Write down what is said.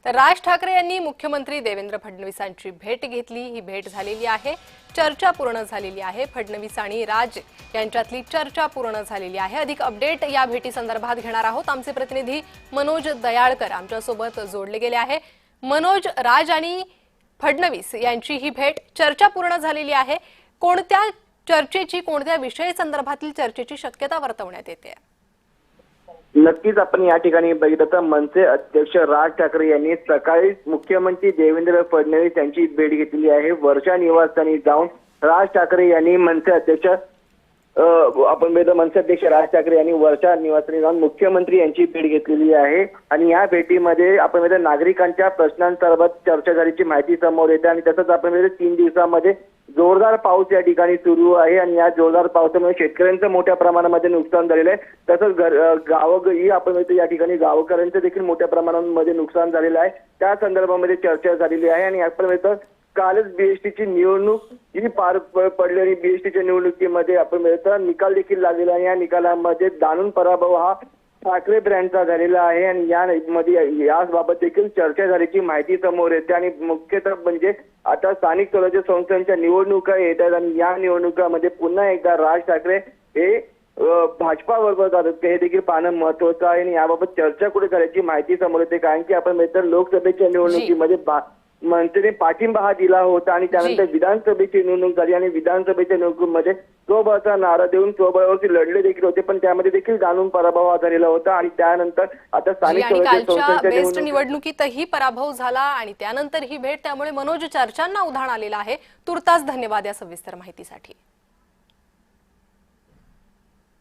तर राज ठाकरे यांनी मुख्यमंत्री देवेंद्र फडणवीसांची भेट घेतली। ही भेट झालेली आहे, चर्चा पूर्ण झालेली आहे। फडणवीस आणि राज यांच्यातली चर्चा पूर्ण झालेली आहे। अधिक अपडेट या भेटी संदर्भात घेणार आहोत। आमचे प्रतिनिधी मनोज दयाळकर आमच्या सोबत जोडले गेले आहे। मनोज, राज आणि फडणवीस यांची ही भेट चर्चा पूर्ण झालेली आहे। कोणत्या चर्चेची, कोणत्या विषय संदर्भातील चर्चेची शक्यता वर्तवण्यात येते? नक्कीच आपण या ठिकाणी बघितलं तर मनसे अध्यक्ष राज ठाकरे यांनी सकाळी मुख्यमंत्री देवेंद्र फडणवीस यांची भेट घेतली आहे। वर्षा निवासस्थानी जाऊन राज ठाकरे यांनी मनसे अध्यक्ष राज ठाकरे यांनी वर्षा निवासस्थानी जाऊन मुख्यमंत्री यांची भेट घेतलेली आहे। आणि या भेटीमध्ये आपण नागरिकांच्या प्रश्नांसंदर्भात चर्चा झाल्याची माहिती समोर येते। आणि तसंच आपण 3 दिवसांमध्ये जोरदार पाऊस या ठिकाणी सुरू आहे आणि या जोरदार पावसामुळे शेतकऱ्यांचं मोठ्या प्रमाणामध्ये नुकसान झालेलं आहे। तसंच गावोगावी आपण या ठिकाणी गावकऱ्यांचं देखील मोठ्या प्रमाणामध्ये नुकसान झालेलं आहे। त्या संदर्भामध्ये चर्चा झालेली आहे। आणि आपण कालच बीएसटीची निवडणूक ही पार पडलेली, बीएसटीच्या निवडणुकीमध्ये आपण निकाल देखील लागलेला आहे। या निकालामध्ये दानून पराभव हा ठाकरे ब्रँडचा झालेला आहे आणि यामध्ये याबाबत देखील चर्चा झाल्याची माहिती समोर येते। आणि मुख्यतः म्हणजे आता स्थानिक स्वराज्य संस्थांच्या निवडणुका येत आहेत आणि या निवडणुकामध्ये पुन्हा एकदा राज ठाकरे हे भाजपाबरोबर जातात हे देखील पाहणं महत्वाचं आहे। आणि याबाबत चर्चा कुठे करायची माहिती समोर येते, कारण की आपण लोकसभेच्या निवडणुकीमध्ये मनसेने पाठिंबा हा दिला होता आणि त्यानंतर विधानसभेची निवडणूक झाली आणि विधानसभेच्या निवडणुकीमध्ये स्वबळाचा नारा देऊन स्वबळावरती लढले देखील होते, पण त्यामध्ये देखील दानून पराभव झालेला होता। आणि त्यानंतर आता स्थानिक निवडणुकीतही पराभव झाला आणि त्यानंतर ही भेट, त्यामुळे मनोज चर्चांना उधाण आलेला आहे। तुर्तास धन्यवाद या सविस्तर माहितीसाठी।